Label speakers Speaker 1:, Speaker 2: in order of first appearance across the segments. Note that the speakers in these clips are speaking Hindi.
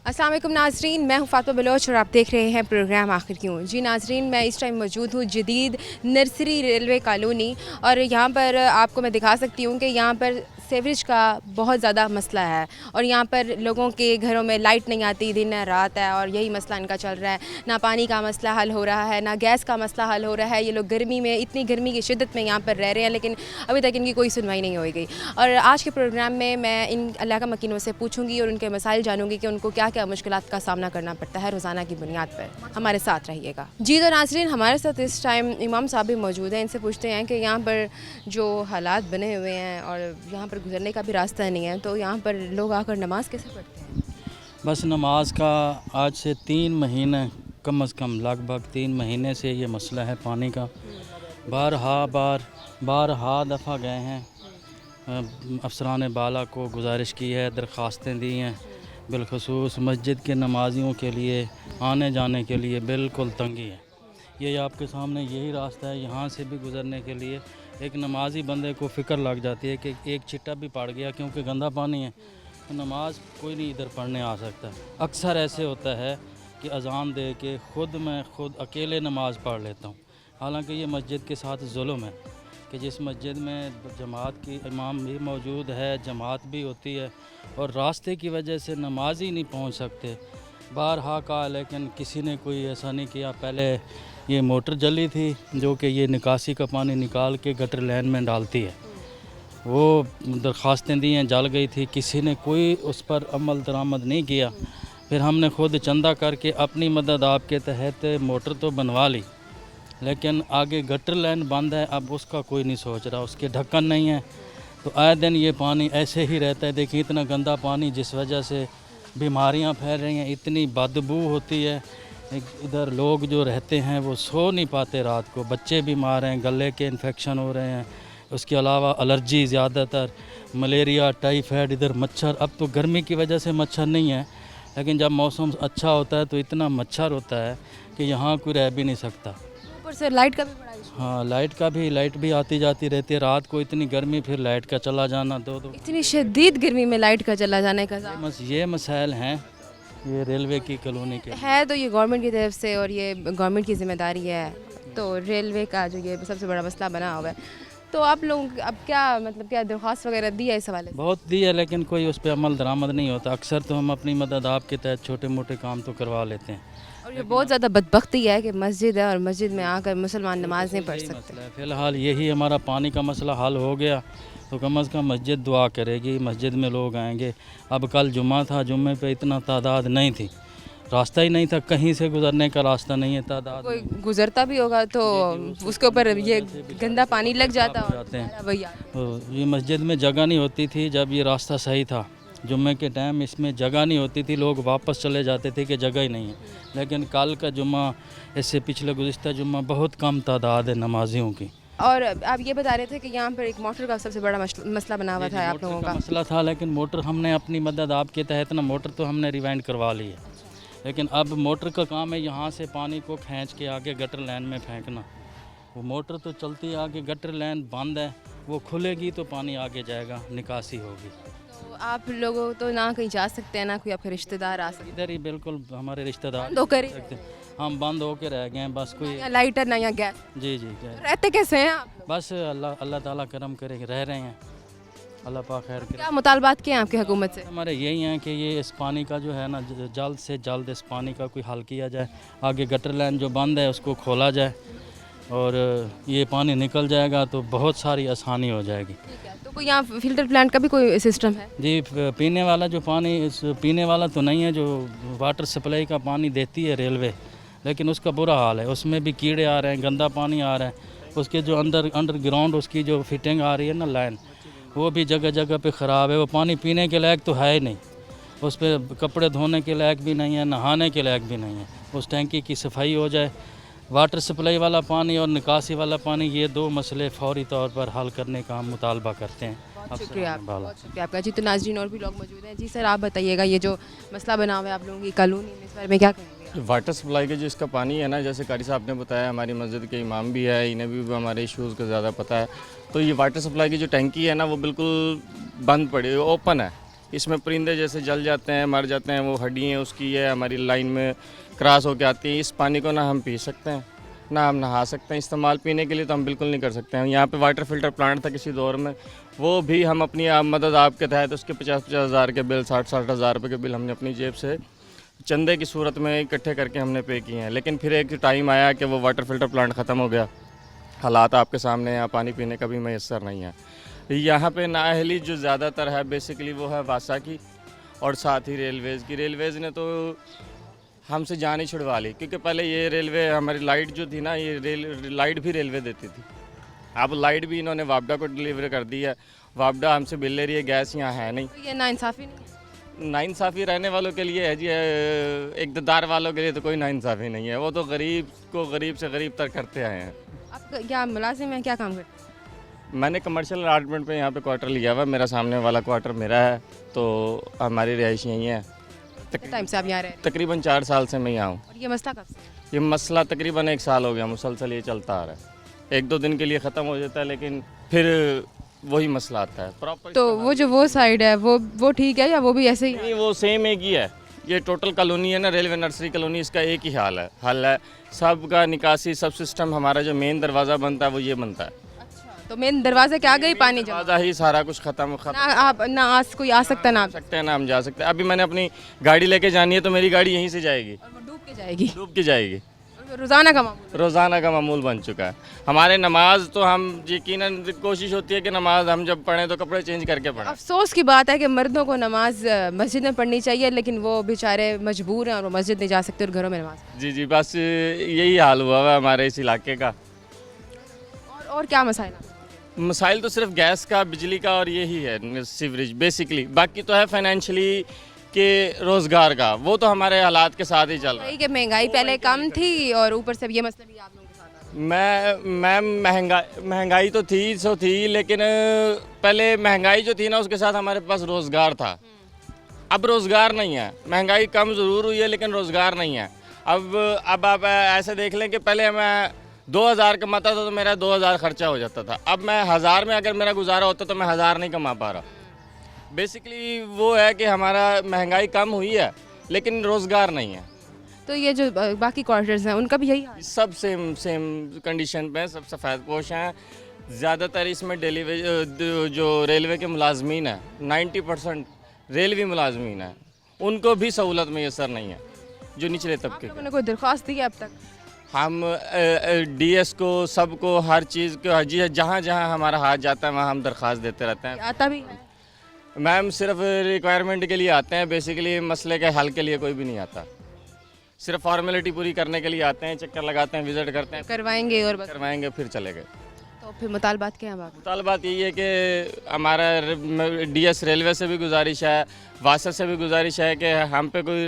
Speaker 1: अस्सलाम वालेकुम नाजरीन, मैं हूँ फातिमा बलोच और आप देख रहे हैं प्रोग्राम आखिर क्यों। जी नाजरीन, मैं इस टाइम मौजूद हूँ जदीद नर्सरी रेलवे कॉलोनी और यहाँ पर आपको मैं दिखा सकती हूँ कि यहाँ पर सीवरेज का बहुत ज़्यादा मसला है और यहाँ पर लोगों के घरों में लाइट नहीं आती, दिन रात है और यही मसला इनका चल रहा है। ना पानी का मसला हल हो रहा है, ना गैस का मसला हल हो रहा है। ये लोग गर्मी में, इतनी गर्मी की शिद्दत में यहाँ पर रह रहे हैं, लेकिन अभी तक इनकी कोई सुनवाई नहीं हो गई। और आज के प्रोग्राम में मैं इन इलाका मकीनों से पूछूंगी और उनके मसाइल जानूंगी कि उनको क्या क्या मुश्किलात का सामना करना पड़ता है रोज़ाना की बुनियाद पर। हमारे साथ रहिएगा। जी तो नाज़रीन, हमारे साथ इस टाइम इमाम साहब भी मौजूद हैं। इनसे पूछते हैं कि यहाँ पर जो हालात बने हुए हैं और यहाँ पर गुजरने का भी रास्ता नहीं है, तो यहाँ पर लोग आकर नमाज कैसे पढ़ते हैं?
Speaker 2: बस नमाज का आज से 3 महीने कम से कम लगभग 3 महीने से ये मसला है पानी का। बारहा दफ़ा गए हैं, अफसरान बाला को गुजारिश की है, दरख्वास्तें दी हैं। बिलखसूस मस्जिद के नमाजियों के लिए आने जाने के लिए बिल्कुल तंगी है। ये आपके सामने यही रास्ता है, यहाँ से भी गुज़रने के लिए एक नमाजी बंदे को फ़िक्र लग जाती है कि एक छिट्टा भी पड़ गया क्योंकि गंदा पानी है तो नमाज कोई नहीं इधर पढ़ने आ सकता। अक्सर ऐसे होता है कि अज़ान दे के मैं खुद अकेले नमाज़ पढ़ लेता हूँ। हालांकि ये मस्जिद के साथ जुल्म है कि जिस मस्जिद में जमात की इमाम भी मौजूद है, जमात भी होती है और रास्ते की वजह से नमाज ही नहीं पहुँच सकते। बारहा का लेकिन किसी ने कोई ऐसा नहीं किया। पहले ये मोटर जली थी जो कि ये निकासी का पानी निकाल के गटर लाइन में डालती है, वो दरख्वास्तें दी हैं, जल गई थी, किसी ने कोई उस पर अमल दरामद नहीं किया। फिर हमने खुद चंदा करके अपनी मदद आपके तहत मोटर तो बनवा ली, लेकिन आगे गटर लाइन बंद है, अब उसका कोई नहीं सोच रहा, उसके ढक्कन नहीं है। तो आए दिन ये पानी ऐसे ही रहता है। देखिए इतना गंदा पानी जिस वजह से बीमारियां फैल रही हैं, इतनी बदबू होती है। इधर लोग जो रहते हैं वो सो नहीं पाते रात को, बच्चे बीमार हैं, गले के इन्फेक्शन हो रहे हैं, उसके अलावा एलर्जी ज़्यादातर, मलेरिया, टाइफाइड, इधर मच्छर। अब तो गर्मी की वजह से मच्छर नहीं है, लेकिन जब मौसम अच्छा होता है तो इतना मच्छर होता है कि यहाँ कोई रह भी नहीं सकता।
Speaker 1: ऊपर से लाइट का भी बड़ा इशू।
Speaker 2: हाँ, लाइट भी आती जाती रहती है। रात को इतनी गर्मी, फिर लाइट का चला जाना, दो
Speaker 1: इतनी शदीद गर्मी में लाइट का चला जाने का
Speaker 2: ये मसाइल हैं ये रेलवे की कॉलोनी के
Speaker 1: है। तो ये गवर्नमेंट की तरफ से और ये गवर्नमेंट की जिम्मेदारी है, तो रेलवे का जो ये सबसे बड़ा मसला बना हुआ है, तो आप लोग अब क्या मतलब क्या दरख्वास्त वगैरह दी है इस हवाले से?
Speaker 2: बहुत दी है, लेकिन कोई उस पर अमल दरामद नहीं होता। अक्सर तो हम अपनी मदद आपके तहत छोटे मोटे काम तो करवा लेते हैं।
Speaker 1: और ये बहुत ज़्यादा बदबख्ती है कि मस्जिद है और मस्जिद में आकर मुसलमान नमाज नहीं पढ़ सकते।
Speaker 2: फ़िलहाल यही हमारा पानी का मसला हल हो गया तो कम से कम मस्जिद दुआ करेगी, मस्जिद में लोग आएंगे। अब कल जुम्मा था, जुम्मे पे इतना तादाद नहीं थी, रास्ता ही नहीं था, कहीं से गुजरने का रास्ता नहीं है, तादाद
Speaker 1: कोई गुजरता भी होगा तो उसके ऊपर ये गंदा पानी लग जाता
Speaker 2: हैं।
Speaker 1: भैया।
Speaker 2: तो ये मस्जिद में जगह नहीं होती थी जब ये रास्ता सही था। जुम्मे के टाइम इसमें जगह नहीं होती थी, लोग वापस चले जाते थे कि जगह ही नहीं है। लेकिन कल का जुम्मा, इससे पिछले गुज़िश्ता जुम्मा बहुत कम तादाद है नमाजियों की।
Speaker 1: और आप ये बता रहे थे कि यहाँ पर एक मोटर का सबसे बड़ा मसला बना हुआ था आप लोगों का।
Speaker 2: मसला था, लेकिन मोटर हमने अपनी मदद आपके तहत ना, मोटर तो हमने रिवाइंड करवा ली है, लेकिन अब मोटर का काम है यहाँ से पानी को खींच के आगे गटर लाइन में फेंकना। वो मोटर तो चलती है, आगे गटर लाइन बंद है, वो खुलेगी तो पानी आगे जाएगा, निकासी होगी।
Speaker 1: तो आप लोगों तो ना कहीं जा सकते हैं, ना कोई आपके रिश्तेदार आ सकते
Speaker 2: इधर ही बिल्कुल हमारे रिश्तेदार
Speaker 1: हैं?
Speaker 2: हम बंद होके रह गए हैं, बस कोई
Speaker 1: लाइटर ना या गैस।
Speaker 2: जी
Speaker 1: रहते कैसे हैं आप?
Speaker 2: बस अल्लाह ताला करम करे रह रहे हैं, अल्लाह पाक खैर करे।
Speaker 1: क्या मुतालबात किए हैं आपकी हुकूमत से?
Speaker 2: हमारे यही हैं कि ये इस पानी का जो है ना, जल्द से जल्द इस पानी का कोई हल किया जाए, आगे गटर लाइन जो बंद है उसको खोला जाए और ये पानी निकल जाएगा तो बहुत सारी आसानी हो जाएगी।
Speaker 1: तो कोई यहाँ फिल्टर प्लांट का भी कोई सिस्टम है?
Speaker 2: जी, पीने वाला जो पानी, पीने वाला तो नहीं है, जो वाटर सप्लाई का पानी देती है रेलवे, लेकिन उसका बुरा हाल है, उसमें भी कीड़े आ रहे हैं, गंदा पानी आ रहा है। उसके जो अंडरग्राउंड उसकी जो फिटिंग आ रही है ना लाइन, वो भी जगह जगह पे ख़राब है। वो पानी पीने के लायक तो है ही नहीं, उस पर कपड़े धोने के लायक भी नहीं है, नहाने के लायक भी नहीं है। उस टैंकी की सफाई हो जाए। वाटर सप्लाई वाला पानी और निकासी वाला पानी, ये 2 मसले फौरी तौर पर हल करने का हम मुतालबा करते हैं।
Speaker 1: शुक्रिया आपका। जी तो नाज़रीन और भी लोग मौजूद हैं। जी सर, आप बताइएगा ये जो मसला बना हुआ है आप लोगों की कॉलोनी में, इस बारे में क्या कहेंगे?
Speaker 3: वाटर सप्लाई का जो इसका पानी है ना, जैसे कारी साहब ने बताया, हमारी मस्जिद के इमाम भी है, इन्हें भी हमारे इश्यूज़ का ज़्यादा पता है। तो ये वाटर सप्लाई की जो टैंकी है ना, वो बिल्कुल बंद पड़ी, ओपन है, इसमें परिंदे जैसे जल जाते हैं, मर जाते हैं, वो हड्डियाँ उसकी है हमारी लाइन में क्रॉस होकर आती हैं। इस पानी को ना हम पी सकते हैं, ना हम नहा सकते हैं। इस्तेमाल पीने के लिए तो हम बिल्कुल नहीं कर सकते हैं। यहाँ पे वाटर फिल्टर प्लांट था किसी दौर में, वो भी हम अपनी मदद आपके तहत उसके 50-50 हज़ार के बिल, 60-60 हज़ार रुपये के बिल हमने अपनी जेब से चंदे की सूरत में इकट्ठे करके हमने पे किए हैं। लेकिन फिर एक टाइम आया कि वो वाटर फिल्टर प्लांट ख़त्म हो गया। हालात आपके सामने, यहाँ पानी पीने का भी मैसर नहीं है। यहाँ पे नाअहली जो ज़्यादातर है बेसिकली वो है वासा की, और साथ ही रेलवेज़ की। रेलवेज़ ने तो हमसे जान ही छुड़वा ली, क्योंकि पहले ये रेलवे हमारी लाइट जो थी ना, ये लाइट भी रेलवे देती थी। अब लाइट भी इन्होंने वापडा को डिलीवर कर दी है। वापडा हमसे बिल ले रही है, गैस यहाँ है नहीं।
Speaker 1: तो ये नाइंसाफ़ी नहीं है।
Speaker 3: नाइंसाफ़ी रहने वालों के लिए है जी, इक़्तिदार वालों के लिए तो कोई नाइंसाफ़ी नहीं है। वो तो गरीब को गरीब से गरीब तक करते आए हैं।
Speaker 1: आप क्या मुलाजिम हैं, क्या काम करते हैं?
Speaker 3: मैंने कमर्शियल अपार्टमेंट पे यहाँ पे क्वार्टर लिया हुआ है। मेरा सामने वाला क्वार्टर मेरा है, तो हमारी रिहाइश यहीं है।
Speaker 1: कितने टाइम से आप यहाँ रह रहे हैं?
Speaker 3: तकरीबन 4 साल से मैं यहाँ हूँ।
Speaker 1: और ये मसला कब से है?
Speaker 3: ये मसला तकरीबन 1 साल हो गया, मुसलसल ये चलता आ रहा है। 1-2 दिन के लिए ख़त्म हो जाता है, लेकिन फिर वही मसला आता है प्रॉपर।
Speaker 1: तो वो साइड है वो ठीक है या वो भी ऐसे ही है?
Speaker 3: नहीं, वो सेम एक ही है। ये टोटल कॉलोनी है ना, रेलवे नर्सरी कॉलोनी, इसका एक ही हल है। सबका निकासी सब सिस्टम, हमारा जो मेन दरवाज़ा बनता है वो ये बनता है।
Speaker 1: अच्छा, तो मेन दरवाजे के आ गई पानी जमा?
Speaker 3: दरवाज़ा ही सारा कुछ ख़त्म
Speaker 1: ना आप ना आज कोई आ सकता ना आप
Speaker 3: सकते हैं ना हम जा सकते हैं। अभी मैंने अपनी गाड़ी लेके जानी है तो मेरी गाड़ी यहीं से जाएगी,
Speaker 1: और वो डूब के जाएगी।
Speaker 3: डूब के जाएगी।
Speaker 1: रोज़ाना का मामूल।
Speaker 3: रोज़ाना का मामूल बन चुका है। हमारे नमाज तो हम यकीनन कोशिश होती है कि नमाज हम जब पढ़ें तो कपड़े चेंज करके पढ़ें।
Speaker 1: अफसोस की बात है कि मर्दों को नमाज मस्जिद में पढ़नी चाहिए, लेकिन वो बेचारे मजबूर हैं और वो मस्जिद नहीं जा सकते और घरों में नमाज।
Speaker 3: जी जी, बस यही हाल हुआ है हमारे इस इलाके का।
Speaker 1: और क्या मसाइल हैं?
Speaker 3: मसाइल तो सिर्फ गैस का, बिजली का और यही है, सीवरेज बेसिकली। बाकी तो है फाइनेंशियली के रोज़गार का, वो तो हमारे हालात के साथ ही चल रहा है।
Speaker 1: वही कि महंगाई पहले कम थी और ऊपर से अब ये मसला भी आप लोगों के साथ आ रहा है।
Speaker 3: मैं महंगाई तो थी, लेकिन पहले महंगाई जो थी ना उसके साथ हमारे पास रोज़गार था। अब रोज़गार नहीं है। महंगाई कम ज़रूर हुई है लेकिन रोज़गार नहीं है। अब आप ऐसे देख लें कि पहले मैं 2000 कमाता था तो मेरा 2000 खर्चा हो जाता था। अब मैं 1000 में अगर मेरा गुजारा होता तो मैं 1000 नहीं कमा पा रहा। बेसिकली वो है कि हमारा महंगाई कम हुई है लेकिन रोज़गार नहीं है।
Speaker 1: तो ये जो बाकी क्वार्टर्स हैं उनका भी यही हाल है?
Speaker 3: सब सेम कंडीशन पे हैं, सब सफ़ेद पोश हैं। ज़्यादातर इसमें जो रेलवे के मुलाजमीन हैं, 90% रेलवे मुलाजमीन हैं, उनको भी सहूलत मैसर नहीं है जो निचले
Speaker 1: आप
Speaker 3: तबके
Speaker 1: लोगों
Speaker 3: के।
Speaker 1: ने कोई दरख्वास्त दी है अब तक?
Speaker 3: हम डीएस को, सबको, हर चीज़ को, जी जहाँ जहाँ हमारा हाथ जाता है वहाँ हम दरख्वास्त देते रहते हैं।
Speaker 1: आता भी है?
Speaker 3: मैम सिर्फ रिक्वायरमेंट के लिए आते हैं, बेसिकली मसले के हल के लिए कोई भी नहीं आता। सिर्फ फॉर्मेलिटी पूरी करने के लिए आते हैं, चक्कर लगाते हैं, विज़िट करते हैं,
Speaker 1: करवाएंगे और बस।
Speaker 3: करवाएंगे, फिर चले गए।
Speaker 1: तो फिर मुतालबात क्या है आपके?
Speaker 3: मुताल बात यही है कि हमारा डीएस रेलवे से भी गुजारिश है, वासा से भी गुजारिश है कि हम पे कोई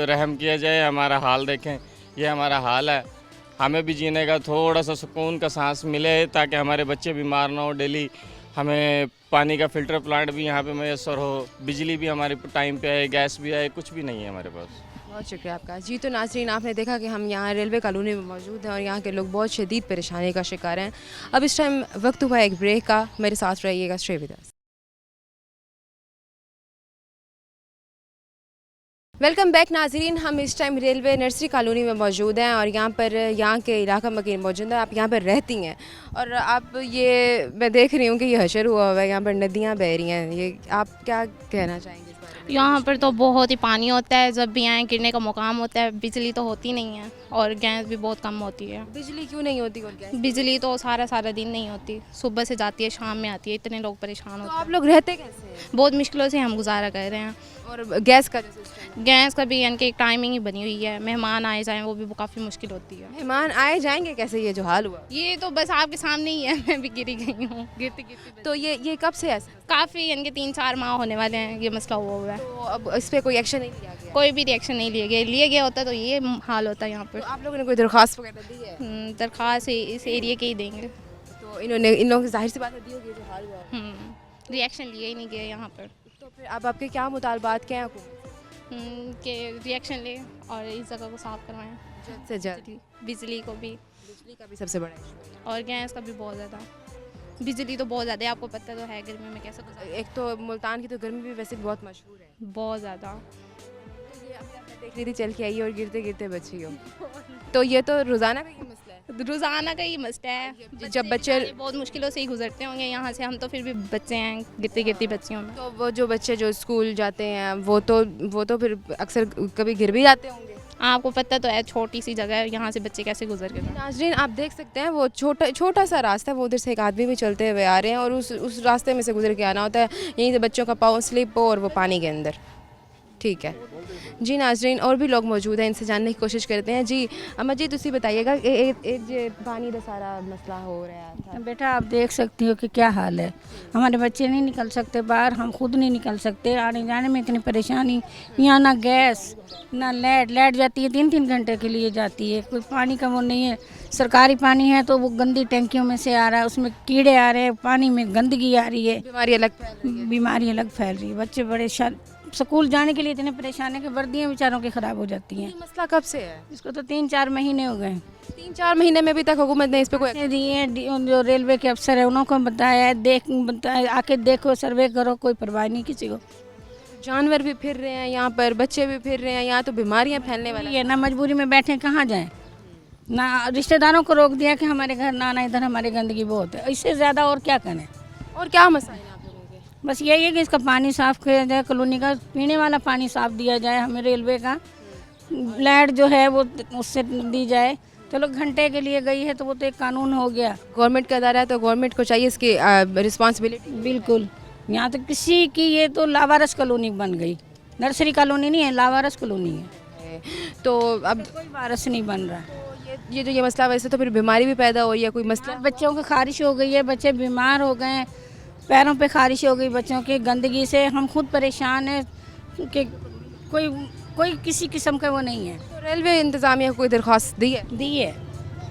Speaker 3: रहम किया जाए, हमारा हाल देखें। ये हमारा हाल है, हमें भी जीने का थोड़ा सा सुकून का सांस मिले ताकि हमारे बच्चे बीमार ना हो। डेली हमें पानी का फ़िल्टर प्लांट भी यहाँ पे मैसर हो, बिजली भी हमारे टाइम पे आए, गैस भी आए, कुछ भी नहीं है हमारे पास।
Speaker 1: बहुत शुक्रिया आपका। जी तो नाज़रीन, आपने देखा कि हम यहाँ रेलवे कॉलोनी में मौजूद हैं और यहाँ के लोग बहुत शदीद परेशानी का शिकार हैं। अब इस टाइम वक्त हुआ एक ब्रेक का, मेरे साथ रहिएगा, stay with us. Welcome back नाज़रीन, हम इस टाइम रेलवे नर्सरी कॉलोनी में मौजूद हैं और यहाँ पर यहाँ के इलाका मकीन मौजूद है। आप यहाँ पर रहती हैं और आप ये मैं देख रही हूँ कि ये हशर हुआ हुआ है, यहाँ पर नदियाँ बह रही हैं। ये आप क्या कहना चाहेंगे इस बारे में?
Speaker 4: यहाँ पर तो बहुत ही पानी होता है, जब भी आए गिरने का मुकाम होता है। बिजली तो होती नहीं है और गैस भी बहुत कम होती है।
Speaker 1: बिजली क्यों नहीं होती और गैस?
Speaker 4: बिजली तो सारा दिन नहीं होती, सुबह से जाती है शाम में आती है। इतने लोग परेशान
Speaker 1: तो
Speaker 4: होते
Speaker 1: आप लोग रहते कैसे हैं?
Speaker 4: हैं, बहुत मुश्किलों से हम गुजारा कर रहे हैं।
Speaker 1: और गैस का जो सिस्टम,
Speaker 4: गैस का भी यानी कि एक टाइमिंग ही बनी हुई है, मेहमान आए जाएँ वो भी काफ़ी मुश्किल होती है।
Speaker 1: मेहमान आए जाएंगे कैसे, ये जो हाल हुआ?
Speaker 4: ये तो बस आपके सामने ही है, मैं भी गिरी गई हूँ गिरती
Speaker 1: तो ये कब से ऐसा?
Speaker 4: काफ़ी यानी कि 3-4 माह होने वाले हैं ये मसला हुआ है।
Speaker 1: तो अब इस पर कोई एक्शन नहीं लिया गया?
Speaker 4: कोई भी रिएक्शन नहीं लिए गया होता तो ये हाल होता है यहाँ
Speaker 1: तो
Speaker 4: पर।
Speaker 1: आप लोगों ने कोई दरख्वास्त वगैरह दी है?
Speaker 4: दरख्वास्त इस एरिया के ही देंगे।
Speaker 1: तो इन लोगों की जाहिर सी बात है दी होगी जो हाल हुआ।
Speaker 4: रिएक्शन लिए ही नहीं गए यहाँ पर।
Speaker 1: तो फिर अब आपके क्या मुतालबात क्या हैं हुकूमत
Speaker 4: कि रिएक्शन ले और इस जगह को साफ़ करवाएं
Speaker 1: जल्द से जल्द?
Speaker 4: बिजली को भी
Speaker 1: बिजली का भी सबसे बड़ा इशू है।
Speaker 4: और गैस का भी बहुत ज़्यादा। बिजली तो बहुत ज़्यादा है, आपको पता तो है गर्मी में कैसे गुजारा।
Speaker 1: एक तो मुल्तान की तो गर्मी भी वैसे बहुत मशहूर है।
Speaker 4: बहुत ज़्यादा।
Speaker 1: तो ये अभी आपने देख रही थी चल के आई और गिरते गिरते बची हो। तो ये तो रोज़ाना का ही मसला है।
Speaker 4: रोज़ाना का ही मसला है।
Speaker 1: जब बच्चे
Speaker 4: बहुत मुश्किलों से ही गुजरते होंगे यहाँ से, हम तो फिर भी बच्चे हैं, गिरती गिरती बच्चियों में।
Speaker 1: तो वो जो बच्चे जो स्कूल जाते हैं वो तो फिर अक्सर कभी गिर भी जाते होंगे।
Speaker 4: आपको पता तो है छोटी सी जगह है, यहाँ से बच्चे कैसे गुजर के जाएं।
Speaker 1: नाजरीन आप देख सकते हैं वो छोटा सा रास्ता है, वो उधर से एक आदमी भी चलते हुए आ रहे हैं और उस रास्ते में से गुजर के आना होता है, यहीं से बच्चों का पाँव स्लिप हो और वो पानी के अंदर। ठीक है जी नाजरीन, और भी लोग मौजूद हैं, इनसे जानने की कोशिश करते हैं। जी अम्मा जी तुसी बताइएगा जे पानी का सारा मसला हो रहा था।
Speaker 5: बेटा आप देख सकती हो कि क्या हाल है, हमारे बच्चे नहीं निकल सकते बाहर, हम खुद नहीं निकल सकते, आने जाने में इतनी परेशानी। यहाँ ना गैस ना लाइट जाती है 3-3 घंटे के लिए जाती है, कोई पानी का वो नहीं है। सरकारी पानी है तो वो गंदी टैंकियों में से आ रहा है, उसमें कीड़े आ रहे हैं, पानी में गंदगी आ रही है, बीमारी अलग फैल रही है। बच्चे बड़े स्कूल जाने के लिए इतने परेशान है कि वर्दियाँ बेचारों की ख़राब हो जाती हैं।
Speaker 1: मसला कब से है?
Speaker 5: इसको तो 3-4 महीने हो गए।
Speaker 1: 3-4 महीने में अभी तक हुकूमत ने इस पे कोई
Speaker 5: दिए, जो रेलवे के अफसर है उनको बताया आके देखो, सर्वे करो, कोई परवाह नहीं किसी को।
Speaker 1: जानवर भी फिर रहे हैं यहाँ पर, बच्चे भी फिर रहे हैं यहाँ, तो बीमारियाँ फैलने वाली
Speaker 5: ये ना मजबूरी में बैठे कहाँ जाएं, ना रिश्तेदारों को रोक दिया कि हमारे घर ना आना, इधर हमारी गंदगी बहुत है, इससे ज़्यादा और क्या करें।
Speaker 1: और क्या मसला है आप लोगों के?
Speaker 5: बस यही है कि इसका पानी साफ़ किया जाए, कॉलोनी का पीने वाला पानी साफ़ दिया जाए, हमें रेलवे का लाइट जो है वो उससे दी जाए। चलो घंटे के लिए गई है तो वो तो एक कानून हो गया,
Speaker 1: गवर्नमेंट का अदारा है तो गवर्नमेंट को चाहिए इसकी रिस्पॉन्सिबिलिटी।
Speaker 5: बिल्कुल। यहाँ तो किसी की, ये तो लावारस कॉलोनी बन गई, नर्सरी कॉलोनी नहीं है, लावारस कॉलोनी है।
Speaker 1: तो अब
Speaker 5: कोई वारस नहीं बन रहा।
Speaker 1: ये जो ये मसला, वैसे तो फिर बीमारी भी पैदा हो रही है, कोई मसला?
Speaker 5: बच्चों को खारिश हो गई है, बच्चे बीमार हो गए हैं, पैरों पे खारिश हो गई बच्चों की गंदगी से, हम खुद परेशान हैं कि कोई किसी किस्म का वो नहीं है।
Speaker 1: तो रेलवे इंतज़ामिया को कोई दरख्वास्त दी है?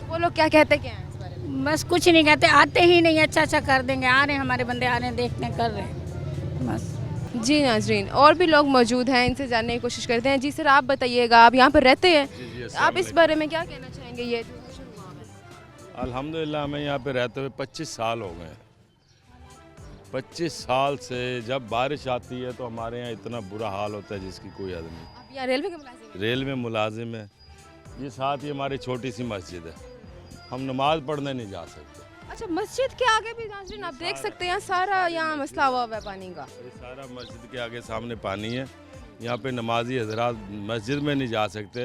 Speaker 1: वो लोग क्या कहते क्या हैं इस बारे में?
Speaker 5: बस कुछ नहीं कहते, आते ही नहीं, अच्छा कर देंगे, आ रहे हैं हमारे बंदे, आ रहे हैं, देखते हैं, कर रहे हैं बस।
Speaker 1: जी नाजरीन, और भी लोग मौजूद हैं, इनसे जानने की कोशिश करते हैं। जी सर आप बताइएगा, आप यहाँ पर रहते हैं, आप इस बारे में क्या कहना चाहेंगे? ये
Speaker 6: अल्हम्दुलिल्लाह हमें यहाँ पे रहते हुए 25 साल हो गए। 25 साल से जब बारिश आती है तो हमारे यहाँ इतना बुरा हाल होता है जिसकी कोई हद नहीं।
Speaker 1: आप यहाँ रेलवे के मुलाजिम हैं?
Speaker 6: रेल में मुलाजिम है, ये साथ ही हमारी छोटी सी मस्जिद है, हम नमाज पढ़ने नहीं जा सकते।
Speaker 1: अच्छा, मस्जिद के आगे भी नाज़रीन आप देख सकते हैं सारा यहाँ मसला हुआ है पानी का।
Speaker 6: ये सारा मस्जिद के आगे सामने पानी है, यहाँ पे नमाजी हजरात मस्जिद में नहीं जा सकते।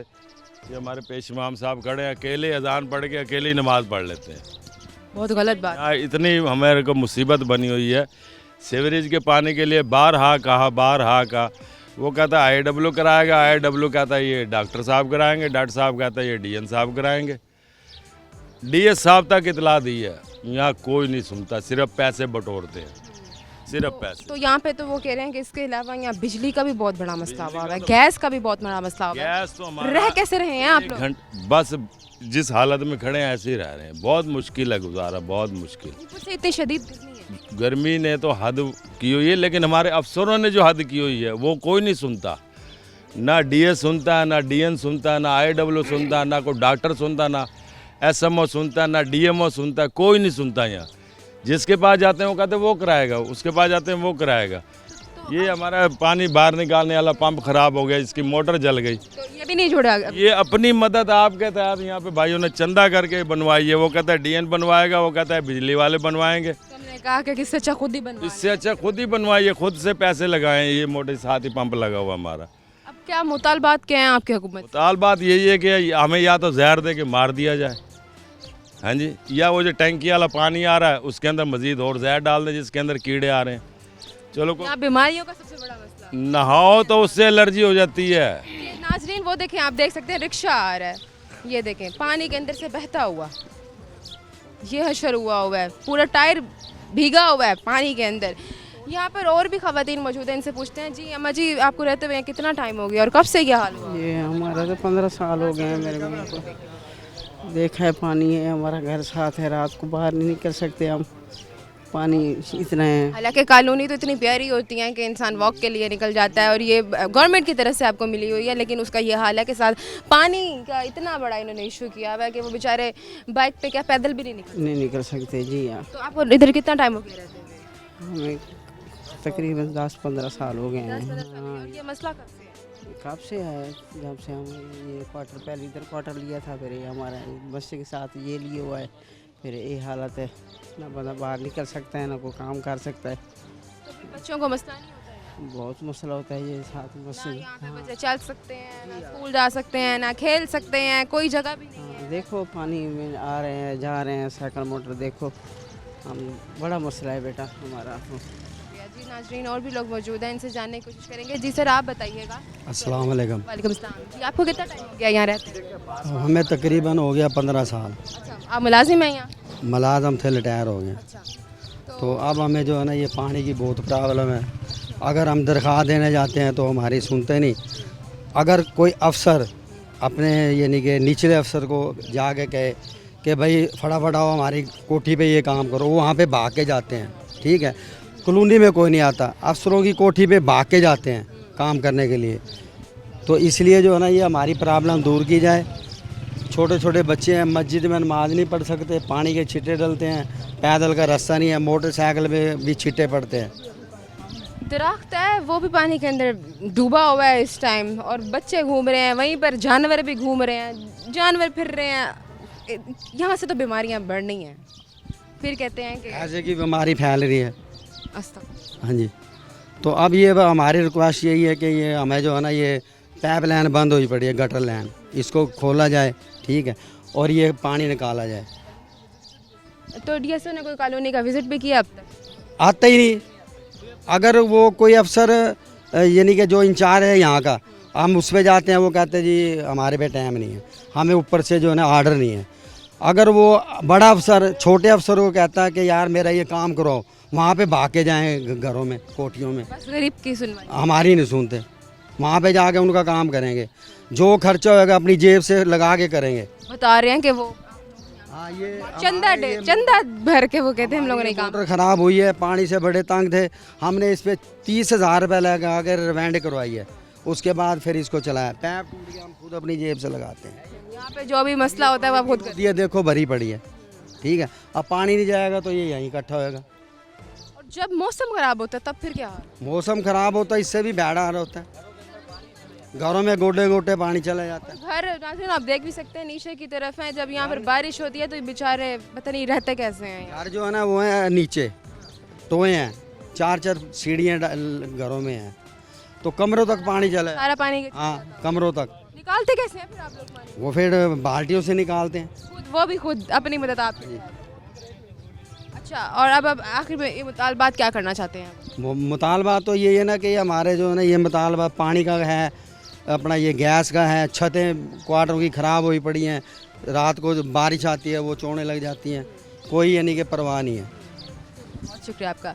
Speaker 6: ये हमारे पेश इमाम साहब खड़े हैं, अकेले अजान पढ़ के अकेले ही नमाज़ पढ़ लेते हैं।
Speaker 1: बहुत गलत बात।
Speaker 6: यहाँ इतनी हमारे को मुसीबत बनी हुई है, सीवरेज के पानी के लिए बारहा कहा, वो कहता है IW कराएगा, IW कहता है ये डॉक्टर साहब कराएंगे, डॉक्टर साहब कहता है ये DN साहब कराएंगे। DS साहब तक इतला दी है, यहाँ कोई नहीं सुनता, सिर्फ पैसे बटोरते हैं, सिर्फ पैसे।
Speaker 1: तो यहाँ पे तो वो कह रहे हैं कि इसके अलावा यहाँ बिजली का भी बहुत बड़ा मसला हुआ है, गैस का भी बहुत बड़ा मसला हुआ है।
Speaker 6: गैस तो हमारा
Speaker 1: रह कैसे रहे हैं आप लोग?
Speaker 6: बस जिस हालत में खड़े हैं ऐसे ही रह रहे हैं, बहुत मुश्किल है गुजारा, बहुत मुश्किल।
Speaker 1: ऊपर से इतनी शदीद गर्मी है।
Speaker 6: गर्मी ने तो हद की हुई है, लेकिन हमारे अफसरों ने जो हद की हुई है वो कोई नहीं सुनता। ना DS सुनता है, ना DN सुनता है, ना IW सुनता है, ना कोई डॉक्टर सुनता, ना SMO सुनता, ना DMO सुनता, कोई नहीं सुनता। यहाँ जिसके पास जाते हैं वो कहते हैं वो कराएगा, उसके पास जाते हैं वो कराएगा। ये हमारा पानी बाहर निकालने वाला पंप खराब हो गया, इसकी मोटर जल गई,
Speaker 1: तो ये भी नहीं जुड़ा।
Speaker 6: ये अपनी मदद आपके तहत यहाँ पे भाइयों ने चंदा करके बनवाई है। वो कहता है DN बनवाएगा, वो कहता है बिजली वाले बनवाएंगे।
Speaker 1: तो हमने कहा कि इससे अच्छा खुद ही बनवा।
Speaker 6: इससे अच्छा खुद ही बनवाइए, खुद से पैसे लगाएं। ये मोटे साथ ही पंप लगा हुआ हमारा।
Speaker 1: अब क्या मुतालबात क्या हैं आपके हुकूमत?
Speaker 6: ताल बात यही है कि हमें या तो जहर दे के मार दिया जाए, हाँ जी, या वो जो टैंकी वाला पानी आ रहा है उसके अंदर मजीद और जहर डाल दें जिसके अंदर कीड़े आ रहे हैं। चलो
Speaker 1: यहाँ बीमारियों का सबसे बड़ा मसला,
Speaker 6: नहाओ तो उससे एलर्जी हो जाती है।
Speaker 1: ये नाजरीन वो देखें, आप देख सकते हैं रिक्शा आ रहा है, ये देखें पानी के अंदर से बहता हुआ, ये हशर हुआ है, पूरा टायर भीगा हुआ है पानी के अंदर। यहाँ पर और भी खवातीन मौजूद हैं, इनसे पूछते हैं। जी अम्मा जी आपको रहते हुए कितना टाइम हो गया और कब से ये हाल हुआ?
Speaker 7: ये हमारा तो 15 साल हो गए हैं मेरे घर को। देखा है पानी है, हमारा घर साथ है, रात को बाहर नहीं निकल सकते हम, पानी इतना है।
Speaker 1: हालांकि कॉलोनी तो इतनी प्यारी होती है कि इंसान वॉक के लिए निकल जाता है और ये गवर्नमेंट की तरफ से आपको मिली हुई है, लेकिन उसका ये हाल है के साथ पानी का इतना बड़ा इन्होंने इशू किया हुआ है कि वो बेचारे बाइक पे क्या पैदल भी नहीं निकल।
Speaker 7: नहीं निकल सकते जी हाँ।
Speaker 1: तो आपको इधर कितना टाइम हो गया रहते हुए?
Speaker 7: हमें तकरीबन 10-15 साल हो गए हैं।
Speaker 1: और ये मसला कब से है?
Speaker 7: कब से है? जब से हम ये क्वार्टर पहले इधर क्वार्टर लिया था, फिर ये हमारा बच्चे के साथ ये लिए हुआ है, फिर ये हालत है ना, बंदा बाहर निकल सकता है ना कोई काम कर सकता है।
Speaker 1: तो फिर बच्चों को मसला नहीं होता है?
Speaker 7: बहुत मसला होता है ये साथ में
Speaker 1: ना
Speaker 7: बच्चे।
Speaker 1: यहाँ पे बच्चे चल सकते हैं, ना स्कूल जा सकते हैं, ना खेल सकते हैं, कोई जगह भी नहीं है।
Speaker 7: हाँ, देखो पानी में आ रहे हैं जा रहे हैं साइकिल मोटर, देखो हम बड़ा मसला है बेटा हमारा।
Speaker 1: जी नाजरीन, और भी लोग मौजूद हैं, इनसे जानने की कोशिश करेंगे। जी सर, आप बताइएगा।
Speaker 8: अस्सलाम वालेकुम।
Speaker 1: वालेकुम सलाम। जी आपको कितना टाइम हो गया यहाँ रहते हैं?
Speaker 8: हमें तकरीबन हो गया 15 साल।
Speaker 1: अच्छा, आप मुलाजिम हैं यहाँ?
Speaker 8: मुलाजम थे, रिटायर हो गए।
Speaker 1: अच्छा,
Speaker 8: तो अब हमें जो है ना ये पानी की बहुत प्रॉब्लम है। अगर हम दरख्वास्त देने जाते हैं तो हमारी सुनते नहीं। अगर कोई अफसर अपने यानी कि निचले अफसर को जाके कहे कि भाई फटाफट आओ हमारी कोठी पे ये काम करो, वो वहाँ पे भाग के जाते हैं। ठीक है, कॉलोनी में कोई नहीं आता, अफसरों की कोठी पे भाग के जाते हैं काम करने के लिए। तो इसलिए जो है ना ये हमारी प्रॉब्लम दूर की जाए। छोटे छोटे बच्चे हैं, मस्जिद में नमाज नहीं पढ़ सकते, पानी के छिट्टे डलते हैं, पैदल का रास्ता नहीं है, मोटरसाइकिल में भी छिट्टे पड़ते हैं।
Speaker 1: दरख्त है वो भी पानी के अंदर डूबा हुआ है इस टाइम, और बच्चे घूम रहे हैं, वहीं पर जानवर भी घूम रहे हैं, जानवर फिर रहे हैं। यहाँ से तो बीमारियाँ बढ़नी हैं, फिर कहते हैं कि
Speaker 8: ऐसे की बीमारी फैल रही है।
Speaker 1: अस्तगफुरुल्लाह।
Speaker 8: हाँ जी, तो अब ये हमारी रिक्वेस्ट यही है कि ये हमें जो है ना ये पाइप लाइन बंद हुई पड़ी है, गटर लाइन, इसको खोला जाए। ठीक है, और ये पानी निकाला जाए।
Speaker 1: तो डीएसओ ने कोई कॉलोनी का विजिट भी किया अब तक?
Speaker 8: आता ही नहीं। अगर वो कोई अफसर यानी कि जो इंचार्ज है यहाँ का, हम उस पर जाते हैं, वो कहते हैं जी हमारे पे टाइम नहीं है, हमें ऊपर से जो है ना आर्डर नहीं है। अगर वो बड़ा अफसर छोटे अफसर को कहता है कि यार मेरा ये काम करो, वहाँ पे भाग के जाएँ घरों में, कोठियों में,
Speaker 1: बस गरीब की सुनवाई।
Speaker 8: हमारी नहीं सुनते। वहाँ पे जाके उनका काम करेंगे, जो खर्चा होगा अपनी जेब से लगा के करेंगे।
Speaker 1: बता रहे हैं कि वो
Speaker 8: हाँ, ये
Speaker 1: चंदा भर के वो कहते हैं हम लोगों ने काम।
Speaker 8: मोटर ख़राब हुई है, पानी से बड़े तंग थे, हमने इस पे 30,000 रुपये लगा के रिवेंड करवाई है। उसके बाद फिर इसको चलाया, पैप टूट गया, हम खुद अपनी जेब से लगाते हैं।
Speaker 1: यहाँ पे जो भी मसला होता है वो आप खुद करते
Speaker 8: ये देखो भरी पड़ी है। ठीक है, अब पानी नहीं जाएगा तो ये यहीं इकट्ठा होएगा।
Speaker 1: हैं। और जब मौसम खराब होता है तब फिर क्या हाल?
Speaker 8: मौसम ख़राब होता है, इससे भी बेड़ा हाल होता है, घरों में गोटे गोटे पानी चला जाता है।
Speaker 1: घर नाज़रीन आप देख भी सकते हैं नीचे की तरफ है, जब यहाँ पर बारिश होती है तो ये बेचारे पता नहीं रहते कैसे हैं यहाँ।
Speaker 8: घर जो है ना वो है नीचे टोए हैं, 4-4 सीढ़ियाँ घरों में हैं, तो कमरों तक पानी चला है।
Speaker 1: सारा पानी
Speaker 8: हाँ, कमरों तक।
Speaker 1: निकालते कैसे हैं फिर आप लोग पानी?
Speaker 8: वो फिर बाल्टियों से निकालते हैं।
Speaker 1: खुद वो भी खुद अपनी मदद आप करते हैं। अच्छा, और अब आखिर में ये मुतालबात क्या करना चाहते हैं आप?
Speaker 8: वो मुतालबा तो ये है ना कि हमारे जो है ना ये मुतालबा पानी का है, अपना ये गैस का है, छतें क्वार्टरों की ख़राब हुई पड़ी हैं, रात को जो बारिश आती है वो चोने लग जाती हैं, कोई यानी कि परवाह नहीं है।
Speaker 1: बहुत शुक्रिया आपका।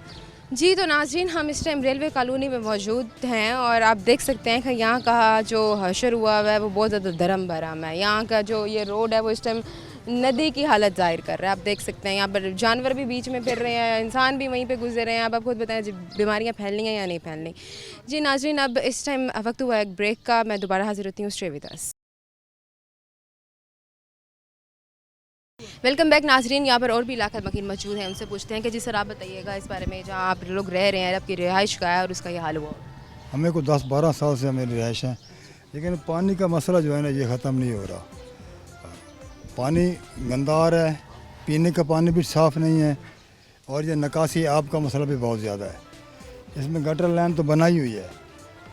Speaker 1: जी तो नाज़रीन, हम इस टाइम रेलवे कॉलोनी में मौजूद हैं और आप देख सकते हैं कि यहाँ का जो हशर हुआ हुआ है वो बहुत ज़्यादा धर्म भरम है। यहाँ का जो ये रोड है वो इस टाइम नदी की हालत जाहिर कर रहा है। आप देख सकते हैं यहाँ पर जानवर भी बीच में फिर रहे हैं, इंसान भी वहीं पे गुजर रहे हैं। अब आप खुद बताएं जी बीमारियाँ फैलनी हैं या नहीं फैलनी। जी नाज़रीन, अब इस टाइम वक्त हुआ एक ब्रेक का, मैं दोबारा हाजिर होती हूँ। Stay with us. Welcome back नाजरीन, यहाँ पर और भी इलाका मकीन मौजूद हैं, उनसे पूछते हैं कि जी सर आप बताइएगा इस बारे में, जहाँ आप लोग रह रहे हैं, आपकी रिहाइश का है और उसका ये हाल हुआ।
Speaker 9: हमें को 10-12 साल से हमें रिहाइश है, लेकिन पानी का मसला जो है ना ये ख़त्म नहीं हो रहा। पानी गंदा आ रहा है, पीने का पानी भी साफ़ नहीं है, और ये निकासी आब का मसला भी बहुत ज़्यादा है। इसमें गटर लाइन तो बनाई हुई है,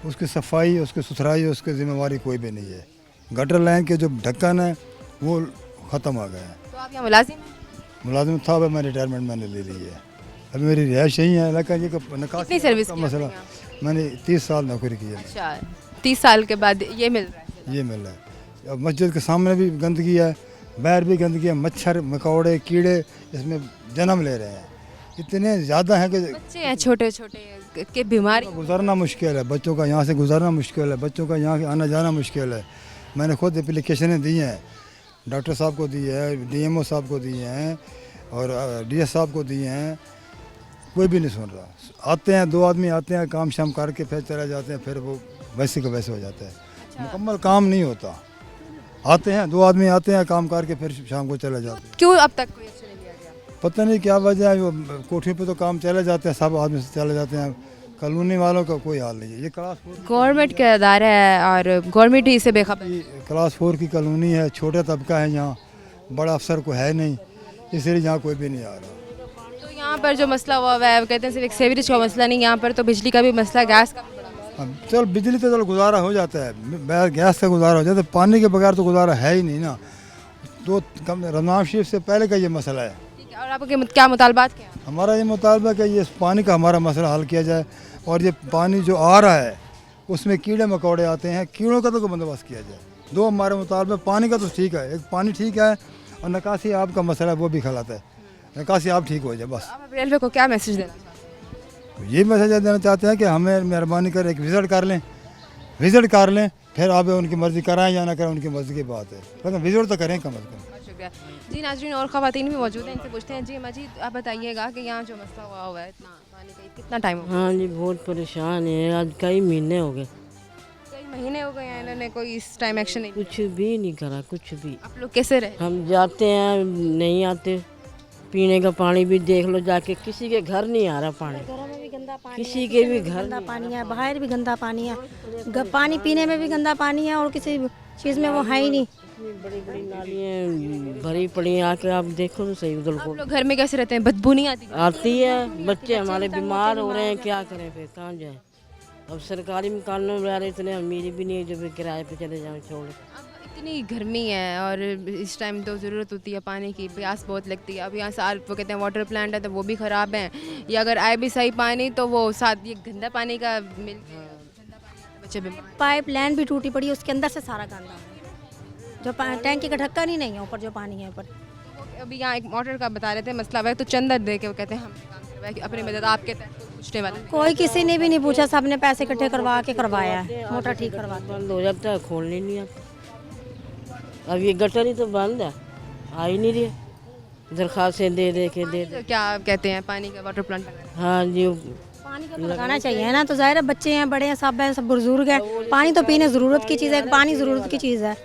Speaker 9: उसकी सफाई, उसकी सुथराई, उसकी ज़िम्मेवारी कोई भी नहीं है। गटर लाइन के जो ढक्कन है वो ख़त्म आ गए हैं।
Speaker 1: तो आप यहाँ मुलाजिम हैं?
Speaker 9: मुलाजिम था, अब मैं रिटायरमेंट मैंने ले ली है, अभी मेरी रिहाइश यही है, लेकिन ये निकासी
Speaker 1: कितनी सर्विस
Speaker 9: का
Speaker 1: की
Speaker 9: मसला,
Speaker 1: आपने
Speaker 9: मैंने 30 साल नौकरी की है।
Speaker 1: अच्छा, 30 साल के बाद ये मिल रहा है।
Speaker 9: ये मिल रहा है। अब मस्जिद के सामने भी गंदगी है, बाहर भी गंदगी है, मच्छर मकौड़े कीड़े इसमें जन्म ले रहे हैं, इतने ज़्यादा हैं कि
Speaker 1: बच्चे हैं छोटे छोटे के बीमारी।
Speaker 9: गुजारना मुश्किल है, बच्चों का यहाँ से गुजारना मुश्किल है, बच्चों का यहाँ आना जाना मुश्किल है। मैंने खुद एप्लीकेशनें दी हैं, डॉक्टर साहब को दी है, डीएमओ साहब को दी हैं और डीएस साहब को दी हैं, कोई भी नहीं सुन रहा। आते हैं 2 आदमी आते हैं, काम शाम करके फिर चले जाते हैं, फिर वो वैसे का वैसे हो जाता है। मुकम्मल काम नहीं होता। आते हैं 2 आदमी आते हैं, काम करके फिर शाम को चले जाते हैं।
Speaker 1: क्यों अब तक कोई एक्शन नहीं लिया गया?
Speaker 9: पता नहीं क्या वजह है, वो कोठियों पे तो काम चले जाते हैं, सब आदमी से चले जाते हैं। कॉलोनी वालों का कोई हाल नहीं है। ये क्लास 4
Speaker 1: गवर्नमेंट का अदारा है और गवर्नमेंट ही इसे बेखबर है।
Speaker 9: क्लास 4 की कॉलोनी है, छोटा तबका है यहाँ, बड़ा अफसर को है नहीं, इसलिए यहाँ कोई भी नहीं आ रहा।
Speaker 1: तो यहाँ पर जो मसला हुआ है वो कहते हैं सिर्फ एक सीवरेज का मसला नहीं, यहाँ पर तो बिजली का भी मसला, गैस का भी बड़ा मसला।
Speaker 9: अब चल बिजली तो चलो गुजारा हो जाता है, बगैर गैस का गुजारा हो जाता है, पानी के बगैर तो गुजारा है ही नहीं ना। तो रमज़ान शरीफ से पहले का ये मसला है।
Speaker 1: ठीक है, और आपके क्या मुतालबात क्या हैं?
Speaker 9: हमारा ये मुतालबा है कि ये पानी का हमारा मसला हल किया जाए, और ये पानी जो आ रहा है उसमें कीड़े मकोड़े आते हैं, कीड़ों का तो कोई बंदोबस्त किया जाए। 2 हमारे मुतालबे, पानी का तो ठीक है, एक पानी ठीक है, और निकासी आब का मसला है वो भी खलाता है, निकासी आब ठीक हो जाए बस।
Speaker 1: आप रेलवे को क्या मैसेज देना चाहते हैं?
Speaker 9: ये मैसेज देना चाहते हैं कि हमें मेहरबानी कर एक विज़िट कर लें, फिर आप उनकी मर्ज़ी कराएं या ना करें उनकी मर्ज़ी की बात है, लेकिन विज़िट तो करें कम अज़ कम।
Speaker 1: बहुत शुक्रिया जी। नाज़रीन और ख़वातीन भी मौजूद हैं, इनसे पूछते हैं। जी मजीद, आप बताइएगा कि यहाँ जो मसला हुआ है इतना पानी का, कितना टाइम हो गया?
Speaker 7: हाँ जी, बहुत परेशान है, आज कई महीने हो गए,
Speaker 1: कई महीने हो गए हैं, इन्होंने कोई इस टाइम एक्शन नहीं लिया।
Speaker 7: कुछ भी नहीं करा, कुछ भी।
Speaker 1: आप लोग कैसे रहे?
Speaker 7: हम जाते हैं, नहीं आते, पीने का पानी भी देख लो जाके, किसी के घर नहीं आ रहा पानी, किसी के भी घर
Speaker 5: गंदा पानी है, बाहर भी गंदा पानी है, पानी पीने में भी गंदा पानी है, और किसी चीज़ में वो है ही नहीं।
Speaker 7: बड़ी बड़ी नालियाँ भरी पड़ी हैं, आके आप देखो तो सही उधर को।
Speaker 1: आप लोग घर में कैसे रहते हैं? बदबू नहीं आती?
Speaker 7: आती है, बच्चे हमारे बीमार हो रहे हैं, क्या करें फिर, कहाँ जाएं? अब सरकारी मकानों में रह रहे, इतने अमीर भी नहीं है जो फिर किराए पे चले जाएं छोड़।
Speaker 1: अब इतनी गर्मी है और इस टाइम तो ज़रूरत होती है पानी की, प्यास बहुत लगती है। अब यहाँ साल वो कहते हैं वाटर प्लांट है तो वो भी ख़राब है, या अगर आए भी सही पानी तो वो साथ ये गंदा पानी का मिल बच्चे बीमार।
Speaker 5: पाइप लाइन भी टूटी पड़ी है, उसके अंदर से सारा गंदा है, जो टैंकी का ढक्कन ही नहीं है ऊपर, जो पानी है ऊपर।
Speaker 1: अभी यहाँ एक मोटर का बता रहे थे मसला हुआ है, तो चंदा दे के वो कहते हैं हम काम करवाए कि अपनी मदद आपके तक पूछने वाले नहीं।
Speaker 5: कोई किसी ने भी नहीं पूछा, सब ने पैसे इकट्ठे करवा के करवाया है, मोटर ठीक करवा के।
Speaker 7: बंद हो जाता है, खोलने नहीं आता। अब ये गटर ही तो बंद है, आ ही नहीं रही, दरखास्तें दे के
Speaker 1: तो क्या कहते हैं पानी का वाटर प्लांट लगाना?
Speaker 7: हाँ जी,
Speaker 5: पानी का तो लगाना चाहिए ना, तो जाहिर है बच्चे हैं, बड़े हैं, सब बुजुर्ग हैं, पानी तो पीने ज़रूरत की चीज़ है, पानी ज़रूरत की चीज़ है,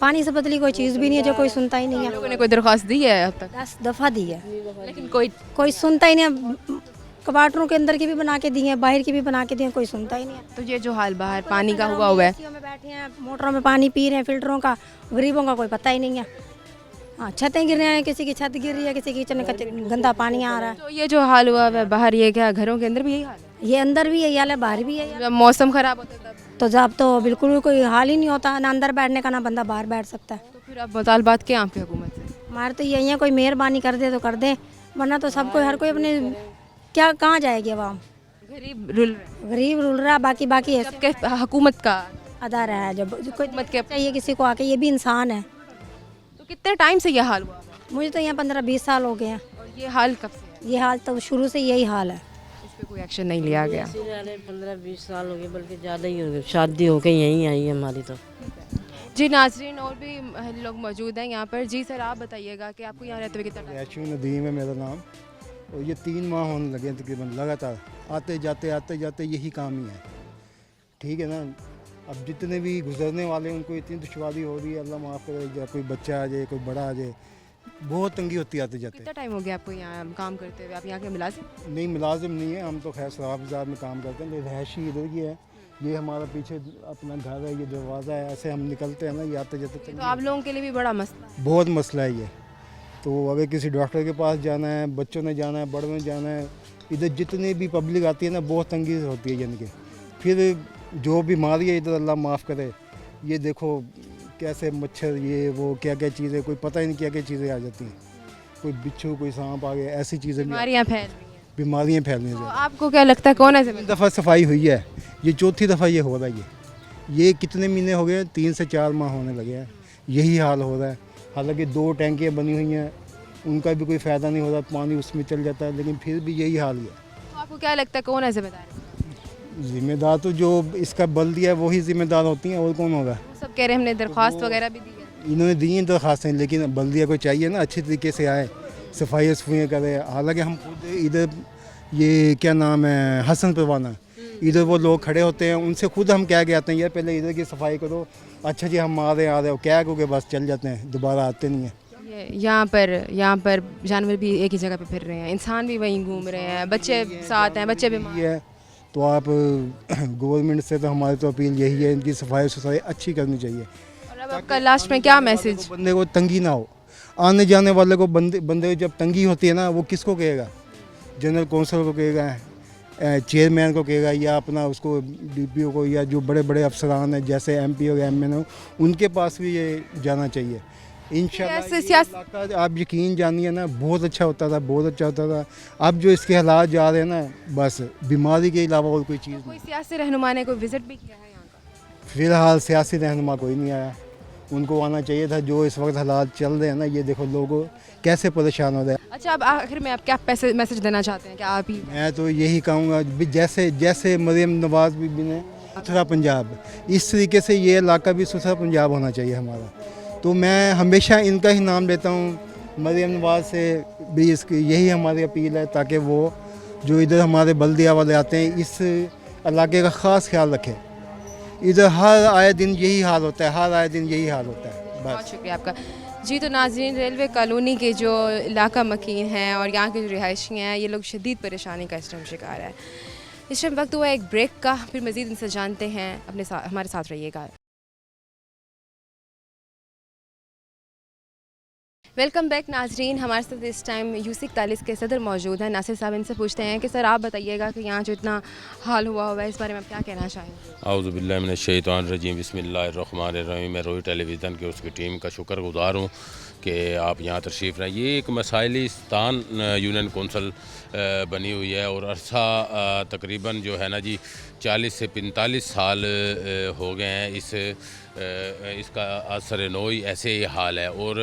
Speaker 5: पानी से बदली कोई चीज़ भी नहीं है, जो कोई सुनता ही नहीं है।
Speaker 1: लोगों ने कोई दरख्वास्त दी है अब तक?
Speaker 5: 10 दफ़ा दी है,
Speaker 1: लेकिन कोई
Speaker 5: सुनता ही नहीं है। कबाटरों के अंदर की भी बना के दी है, बाहर की भी बना के दी है, कोई सुनता ही नहीं है।
Speaker 1: तो ये जो हाल बाहर पानी का हुआ है,
Speaker 5: एसीओ में बैठे हैं, मोटरों में पानी पी रहे हैं फिल्टरों का, गरीबों का कोई पता ही नहीं है। हाँ, छतें गिर रही हैं, किसी की छत गिर रही है, किसी की किचन में गंदा पानी आ रहा है।
Speaker 1: तो ये जो हाल हुआ है बाहर, ये क्या घरों के अंदर भी यही हाल है?
Speaker 5: ये अंदर भी यही हाल है, बाहर भी यही हाल है।
Speaker 1: जब मौसम खराब होता है तब
Speaker 5: तो जब तो बिल्कुल भी कोई हाल ही नहीं होता, ना अंदर बैठने का, ना बंदा बाहर बैठ सकता है।
Speaker 1: तो फिर अब मुतालबात क्या आपकी हुकूमत से?
Speaker 5: हमारे तो यही है, कोई मेहरबानी कर दे तो कर दे, वरना तो सब कोई, हर कोई अपने क्या, कहाँ जाएगी आवाम? गरीब रुल रहा, बाकी है
Speaker 1: सबके हुकूमत का
Speaker 5: अदा रहा है। जब कोई
Speaker 1: हुकूमत के
Speaker 5: चाहिए किसी को आके, ये भी इंसान है।
Speaker 1: तो कितने टाइम से ये हाल हुआ?
Speaker 5: मुझे तो यहाँ 15-20 साल हो गए हैं।
Speaker 1: और ये हाल कब से है?
Speaker 5: ये हाल तो शुरू से यही हाल है।
Speaker 1: इस पे कोई एक्शन नहीं लिया गया?
Speaker 7: 15-20 साल हो गए, बल्कि ज़्यादा ही हो गए, शादी हो के यहीं आई है हमारी तो।
Speaker 1: जी नाजरीन, और भी लोग मौजूद हैं यहाँ पर। जी सर, आप बताइएगा कि आपको यहाँ रहते हुए कितना टाइम?
Speaker 9: ऐशू नदीम है मेरा नाम, और ये 3 माह होने लगे तकरीबन लगातार, आते जाते यही काम ही है, ठीक है ना। अब जितने भी गुजरने वाले हैं उनको इतनी दुश्वारी हो रही है, अल्लाह माफ़ करे, या कोई बच्चा आ जाए, कोई बड़ा आ जाए, बहुत तंगी होती है आते जाते।
Speaker 1: कितना टाइम हो गया आपको यहाँ काम करते हुए? आप यहाँ के मुलाजिम?
Speaker 9: नहीं, मुलाजिम नहीं है, हम तो खैर शराब बाज़ार में काम करते हैं, रहायशी इधर की है। ये हमारा पीछे अपना घर है, ये दरवाज़ा है, ऐसे हम निकलते हैं ना, ये आते जाते
Speaker 1: तो आप लोगों के लिए भी बड़ा मसला है।
Speaker 9: बहुत मसला है ये। तो अगर किसी डॉक्टर के पास जाना है, बच्चों ने जाना है, बड़ों ने जाना है, इधर जितने भी पब्लिक आती है ना, बहुत तंगी होती है। यानी कि फिर जो बीमारी है इधर, अल्लाह माफ़ करे, ये देखो कैसे मच्छर, ये वो क्या क्या चीज़ें, कोई पता ही नहीं क्या क्या चीज़ें आ जाती हैं, कोई बिच्छू, कोई सांप आ गया, ऐसी चीज़ें
Speaker 1: बीमारियाँ फैल रही हैं।
Speaker 9: बीमारियाँ फैलने
Speaker 1: तो
Speaker 9: से।
Speaker 1: आपको क्या लगता है कौन है जिम्मेदार?
Speaker 9: दफ़ा सफाई हुई है, ये 4थी दफ़ा ये हो रहा है। ये कितने महीने हो गए? 3 से 4 माह होने लगे हैं, यही हाल हो रहा है। हालांकि 2 टैंकियाँ बनी हुई हैं, उनका भी कोई फ़ायदा नहीं हो रहा, पानी उसमें चल जाता है, लेकिन फिर भी यही हाल है।
Speaker 1: तो आपको क्या लगता है कौन है जिम्मेदार?
Speaker 9: जिम्मेदार तो जो इसका बल दिया है वही जिम्मेदार होती हैं, और कौन होगा?
Speaker 1: सब कह रहे हैं हमने दरख्वास्त वगैरह भी दी है।
Speaker 9: इन्होंने दी हैं दरखास्तें, लेकिन बल्दिया को चाहिए ना अच्छे तरीके से आए, सफाइयाँ करे। हालांकि हम खुद इधर ये क्या नाम है, हसन परवाना, इधर वो लोग खड़े होते हैं, उनसे खुद हम कह के आते हैं यार पहले इधर की सफाई करो, अच्छा जी हम आ रहे हो क्या के बस चल जाते हैं, दोबारा आते नहीं हैं।
Speaker 1: यहाँ पर जानवर भी एक ही जगह पे फिर रहे हैं, इंसान भी वहीं घूम रहे हैं, बच्चे साथ हैं, बच्चे बीमार
Speaker 9: ये है तो आप गवर्नमेंट से तो हमारी तो अपील यही है, इनकी सफाई अच्छी करनी चाहिए।
Speaker 1: और अब आपका लास्ट में क्या मैसेज?
Speaker 9: बंदे को तंगी ना हो, आने जाने वाले को बंदे को जब तंगी होती है ना, वो किसको कहेगा? जनरल कौंसल को कहेगा, चेयरमैन को कहेगा, या अपना उसको डीपीओ को, या जो बड़े बड़े अफसरान हैं जैसे एमपी हो एमएन हो, उनके पास भी ये जाना चाहिए। इंशाल्लाह आप यकीन जानिए ना, बहुत अच्छा होता था, बहुत अच्छा होता था। अब जो इसके हालात जा रहे हैं ना, बस बीमारी के अलावा और कोई चीज़
Speaker 1: कोई
Speaker 9: नहीं।
Speaker 1: सियासी रहनुमा ने कोई विजिट भी किया है यहाँ का?
Speaker 9: फ़िलहाल सियासी रहनुमा कोई नहीं आया, उनको आना चाहिए था। जो इस वक्त हालात चल रहे हैं ना, ये देखो लोग कैसे परेशान हो रहे हैं।
Speaker 1: अच्छा, अब आखिर में आप क्या मैसेज देना चाहते हैं? क्या आप ही?
Speaker 9: मैं तो यही कहूँगा जैसे मरियम नवाज़ बीबी ने सुथरा पंजाब, इस तरीके से ये इलाका भी सुथरा पंजाब होना चाहिए हमारा। तो मैं हमेशा इनका ही नाम लेता हूँ, मरियम नवाज़ से भी इसकी यही हमारी अपील है, ताकि वो जो इधर हमारे बल्दिया वाले आते हैं इस इलाके का ख़ास ख्याल रखें। इधर हर आए दिन यही हाल होता है, हर आए दिन यही हाल होता है।
Speaker 1: बहुत शुक्रिया आपका। जी, तो नाज़रीन, रेलवे कॉलोनी के जो इलाका मकीन हैं और यहाँ के जो रिहायशी हैं, ये लोग शदीद परेशानी का इस टाइम शिकार है। इस टाइम वक्त हुआ एक ब्रेक का, फिर मज़ीद इनसे जानते हैं। हमारे साथ रहिएगा। वेलकम बैक नाजरीन। हमारे साथ इस टाइम U41 के सदर मौजूद हैं, नासिर साहब। इनसे पूछते हैं कि सर, आप बताइएगा कि यहाँ जो इतना हाल हुआ है, इस बारे में आप क्या कहना चाहेंगे?
Speaker 6: आऊज़ु बिल्लाहि मिनश शैतानिर रजीम, बिस्मिल्लाहिर्रहमानिर्रहीम। मैं रोई टेलीविज़न के उसकी टीम का शुक्रगुज़ार हूँ कि आप यहाँ तशरीफ़ लाएँ। ये एक मसाइलिस्तान यूनियन कौंसल बनी हुई है और अरसा तकरीबन जो है ना जी 40 से 45 साल हो गए हैं। इसका असर नोई ऐसे ही हाल है। और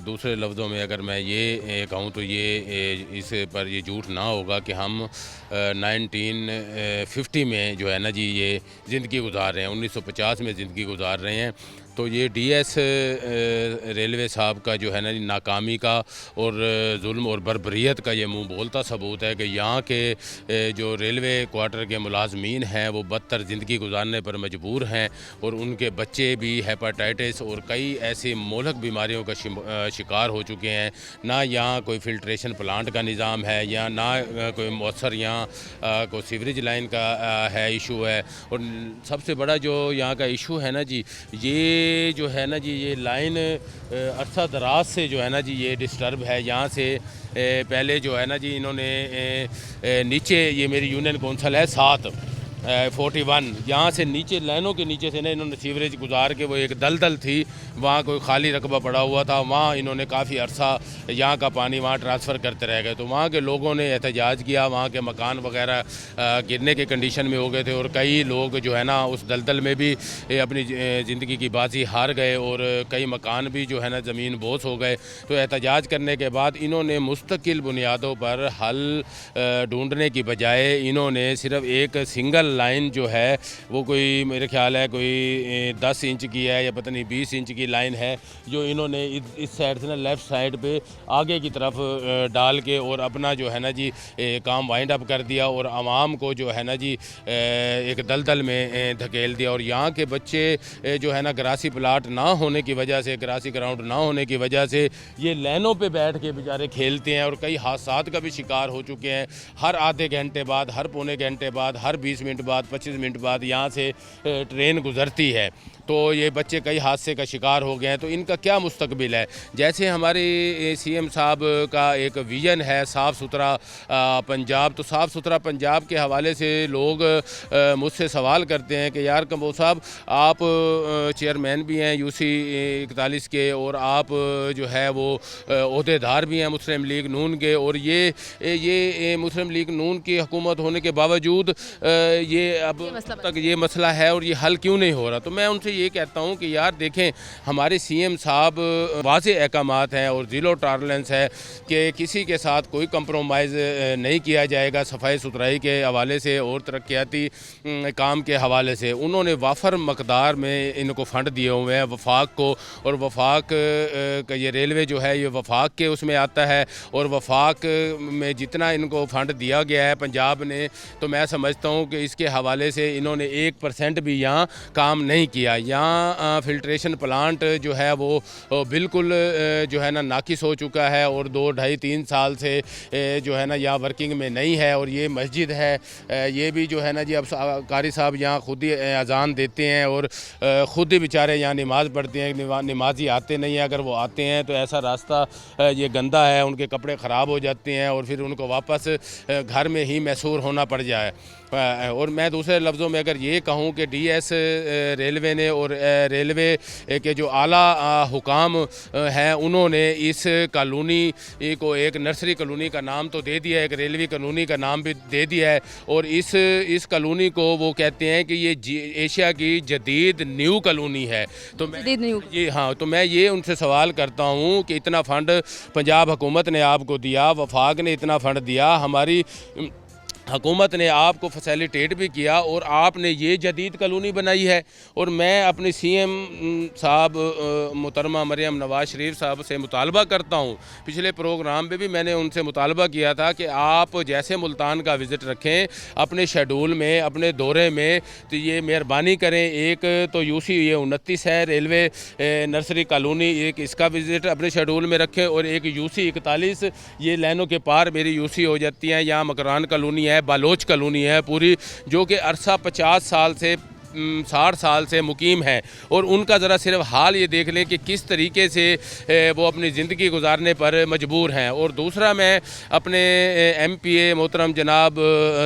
Speaker 6: दूसरे लफ्ज़ों में अगर मैं ये कहूँ तो ये इस पर ये झूठ ना होगा कि हम 1950 में जो है ना जी ये ज़िंदगी गुजार रहे हैं, 1950 में ज़िंदगी गुजार रहे हैं। तो ये DS रेलवे साहब का जो है ना नाकामी का और जुल्म और बर्बरियत का ये मुंह बोलता सबूत है कि यहाँ के जो रेलवे क्वार्टर के मुलाजमीन हैं वो बदतर ज़िंदगी गुजारने पर मजबूर हैं और उनके बच्चे भी हेपाटाइटिस और कई ऐसी मोहलक बीमारियों का शिकार हो चुके हैं। ना यहाँ कोई फ़िल्ट्रेशन प्लांट का निज़ाम है, या ना कोई मौसर यहाँ कोई सीवरेज लाइन का है इशू है। और सबसे बड़ा जो यहाँ का इशू है ना जी, ये जो है ना जी ये लाइन अरसा दराज से जो है ना जी ये डिस्टर्ब है। यहाँ से पहले जो है ना जी इन्होंने नीचे, ये मेरी यूनियन कौंसल है 741, यहाँ से नीचे लाइनों के नीचे से ना इन्होंने सीवरेज गुजार के, वो एक दलदल थी वहाँ कोई खाली रकबा पड़ा हुआ था, वहाँ इन्होंने काफ़ी अरसा यहाँ का पानी वहाँ ट्रांसफ़र करते रह गए। तो वहाँ के लोगों ने एहतजाज किया, वहाँ के मकान वगैरह गिरने के कंडीशन में हो गए थे और कई लोग जो है ना उस दलदल में भी अपनी ज़िंदगी की बाजी हार गए और कई मकान भी जो है ना ज़मीन बोस हो गए। तो एहतजाज करने के बाद इन्होंने मुस्तकिल बुनियादों पर हल ढूँढने की बजाय इन्होंने सिर्फ एक सिंगल लाइन जो है वो कोई मेरे ख्याल है कोई 10 इंच की है या पता नहीं 20 इंच की लाइन है, जो इन्होंने इस साइड से ना लेफ़्ट साइड पे आगे की तरफ डाल के और अपना जो है ना जी काम वाइंड अप कर दिया और आवाम को जो है ना जी एक दलदल में धकेल दिया। और यहाँ के बच्चे जो है ना ग्रासी प्लाट ना होने की वजह से, ग्रासी ग्राउंड ना होने की वजह से ये लाइनों पे बैठ के बेचारे खेलते हैं और कई हादसात का भी शिकार हो चुके हैं। हर आधे घंटे बाद, हर पौने घंटे बाद, हर 20 मिनट बाद, 25 मिनट बाद यहाँ से ट्रेन गुजरती है। तो ये बच्चे कई हादसे का शिकार हो गए हैं। तो इनका क्या मुस्तकबिल है? जैसे हमारे CM साहब का एक विज़न है साफ़ सुथरा पंजाब, तो साफ़ सुथरा पंजाब के हवाले से लोग मुझसे सवाल करते हैं कि यार कंबोज साहब, आप चेयरमैन भी हैं U41 के और आप जो है वो ओहदेदार भी हैं मुस्लिम लीग नून के, और ये मुस्लिम लीग नून की हुकूमत होने के बावजूद ये अब तक ये मसला है और ये हल क्यों नहीं हो रहा? तो मैं उनसे
Speaker 10: ये कहता हूँ कि यार देखें, हमारे सीएम साहब वाज़ेह अहकामात हैं और ज़ीरो टॉलरेंस है कि किसी के साथ कोई कंप्रोमाइज़ नहीं किया जाएगा सफाई सुथराई के हवाले से और तरक्याती काम के हवाले से। उन्होंने वाफर मकदार में इनको फ़ंड दिए हुए हैं वफाक को, और वफाक का ये रेलवे जो है ये वफाक के उसमें आता है, और वफाक में जितना इनको फ़ंड दिया गया है पंजाब ने, तो मैं समझता हूँ कि इसके हवाले से इन्होंने 1% भी यहाँ काम नहीं किया। यहाँ फ़िल्ट्रेशन प्लांट जो है वो बिल्कुल जो है ना नाकिस हो चुका है, और 2, 2.5, 3 साल से जो है ना यहाँ वर्किंग में नहीं है। और ये मस्जिद है, ये भी जो है ना जी अब कारी साहब यहाँ खुद ही अजान देते हैं और ख़ुद ही बेचारे यहाँ नमाज़ पढ़ते हैं। नमाजी आते नहीं हैं, अगर वो आते हैं तो ऐसा रास्ता ये गंदा है, उनके कपड़े ख़राब हो जाते हैं और फिर उनको वापस घर में ही मैसूर होना पड़ जाए। और मैं दूसरे लफ्ज़ों में अगर ये कहूँ कि डीएस रेलवे ने और रेलवे के जो आला हुकाम हैं उन्होंने इस कॉलोनी को एक नर्सरी कॉलोनी का नाम तो दे दिया है, एक रेलवे कॉलोनी का नाम भी दे दिया है, और इस कॉलोनी को वो कहते हैं कि ये एशिया की जदीद न्यू कॉलोनी है। तो मैं ये हाँ तो मैं ये उनसे सवाल करता हूँ कि इतना फ़ंड पंजाब हुकूमत ने आपको दिया, वफाक ने इतना फ़ंड दिया, हमारी हुकूमत ने आपको फैसिलिटेट भी किया और आपने ये जदीद कॉलोनी बनाई है। और मैं अपने सीएम साहब मोहतरमा मरियम नवाज़ शरीफ साहब से मुतालबा करता हूँ, पिछले प्रोग्राम पे भी मैंने उनसे मुतालबा किया था कि आप जैसे मुल्तान का विज़िट रखें अपने शेड्यूल में, अपने दौरे में, तो ये मेहरबानी करें। एक तो यूसी ये 29 है रेलवे नर्सरी कॉलोनी, एक इसका विज़िट अपने शेड्यूल में रखें, और एक यूसी 41 ये लाइनों के पार मेरी यूसी हो जाती हैं। यहाँ मकरान कॉलोनी है, बालोच कॉलोनी है पूरी, जो कि अरसा 50 साल से 60 साल से मुकीम है, और उनका ज़रा सिर्फ हाल ये देख लें कि किस तरीके से वो अपनी ज़िंदगी गुजारने पर मजबूर हैं। और दूसरा मैं अपने MPA मोहतरम जनाब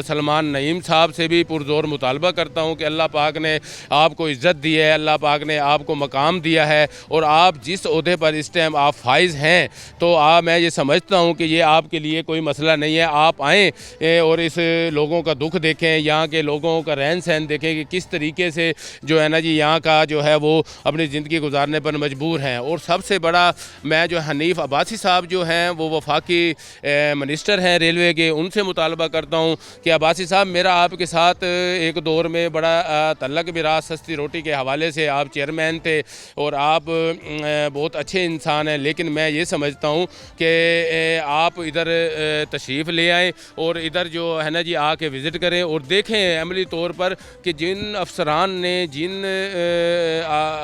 Speaker 10: सलमान नईम साहब से भी पुरज़ोर मुतालबा करता हूँ कि अल्लाह पाक ने आपको इज़्ज़त दी है, अल्लाह पाक ने आपको मकाम दिया है, और आप जिस ओहदे पर इस टाइम आप फाइज़ हैं, तो मैं ये समझता हूँ कि ये आपके लिए कोई मसला नहीं है। आप आएँ और इस लोगों का दुख देखें, यहाँ के लोगों का रहन सहन देखें कि किस तरीके से जो है ना जी यहाँ का जो है वो अपनी ज़िंदगी गुजारने पर मजबूर हैं। और सबसे बड़ा मैं जो हनीफ अब्बासी साहब जो हैं वो वफाकी मिनिस्टर हैं रेलवे के, उनसे मुतालबा करता हूँ कि अब्बासी साहब, मेरा आपके साथ एक दौर में बड़ा तल्लक भी रहा, सस्ती रोटी के हवाले से आप चेयरमैन थे और आप बहुत अच्छे इंसान हैं, लेकिन मैं ये समझता हूँ कि आप इधर तशरीफ़ ले आएँ और इधर जो है ना जी आके विज़िट करें और देखें अमली तौर पर कि जिन अफसरान ने, जिन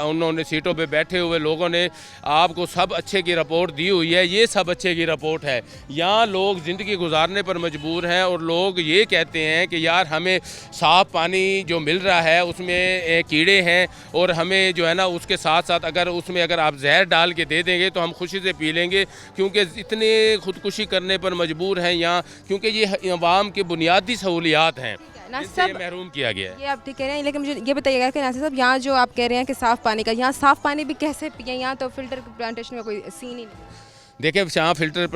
Speaker 10: उन्होंने सीटों पे बैठे हुए लोगों ने आपको सब अच्छे की रिपोर्ट दी हुई है, ये सब अच्छे की रिपोर्ट है। यहाँ लोग ज़िंदगी गुजारने पर मजबूर हैं और लोग ये कहते हैं कि यार हमें साफ़ पानी जो मिल रहा है उसमें कीड़े हैं, और हमें जो है ना उसके साथ साथ अगर आप जहर डाल के दे देंगे तो हम खुशी से पी लेंगे, क्योंकि इतने ख़ुदकुशी करने पर मजबूर हैं यहाँ, क्योंकि ये अवाम की बुनियादी सहूलियात हैं, इससे महरूम किया गया है।
Speaker 1: ये आप ठीक कह रहे हैं, लेकिन मुझे ये बताइएगा कि नासिर साहब, यहाँ जो आप कह रहे हैं कि साफ़ पानी का, यहाँ साफ़ पानी भी कैसे पिए? यहाँ तो फ़िल्टर प्लांटेशन का कोई सीन ही नहीं।
Speaker 10: देखिए यहाँ फ़िल्टर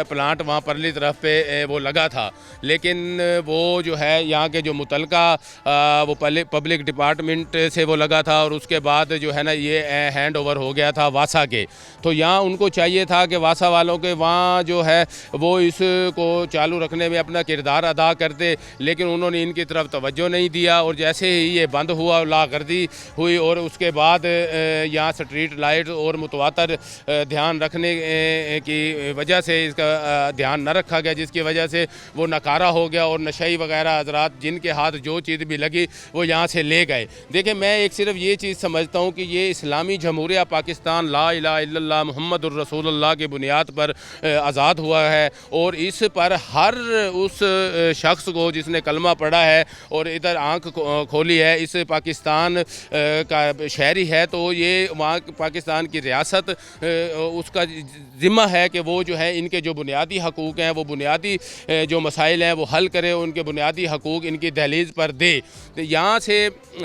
Speaker 10: प्लांट वहाँ परली तरफ पे वो लगा था, लेकिन वो जो है यहाँ के जो मुतलका वो पब्लिक डिपार्टमेंट से वो लगा था, और उसके बाद जो है ना ये हैंड ओवर हो गया था वासा के। तो यहाँ उनको चाहिए था कि वासा वालों के वहाँ जो है वो इसको चालू रखने में अपना किरदार अदा करते, लेकिन उन्होंने इनकी तरफ तवज्जो नहीं दिया, और जैसे ही ये बंद हुआ लागर्दी हुई, और उसके बाद यहाँ स्ट्रीट लाइट और मुतवातर ध्यान रखने की वजह से इसका ध्यान न रखा गया, जिसकी वजह से वो नकारा हो गया, और नशई वगैरह हजरात जिनके हाथ जो चीज़ भी लगी वो यहाँ से ले गए। देखिए मैं एक सिर्फ ये चीज़ समझता हूँ कि ये इस्लामी जमहूरिया पाकिस्तान ला इलाहा इल्लल्लाह मुहम्मदुर रसूलुल्लाह की बुनियाद पर आज़ाद हुआ है, और इस पर हर उस शख्स को जिसने कलमा पढ़ा है और इधर आँख खोली है, इस पाकिस्तान का शहरी है, तो ये वहाँ पाकिस्तान की रियासत उसका ज़िम्मा जिम्मा है कि वो जो है इनके जो बुनियादी हकूक़ हैं, वो बुनियादी जो मसाइल हैं वो हल करे, उनके बुनियादी हकूक़ इनकी दहलीज़ पर दे। तो यहाँ से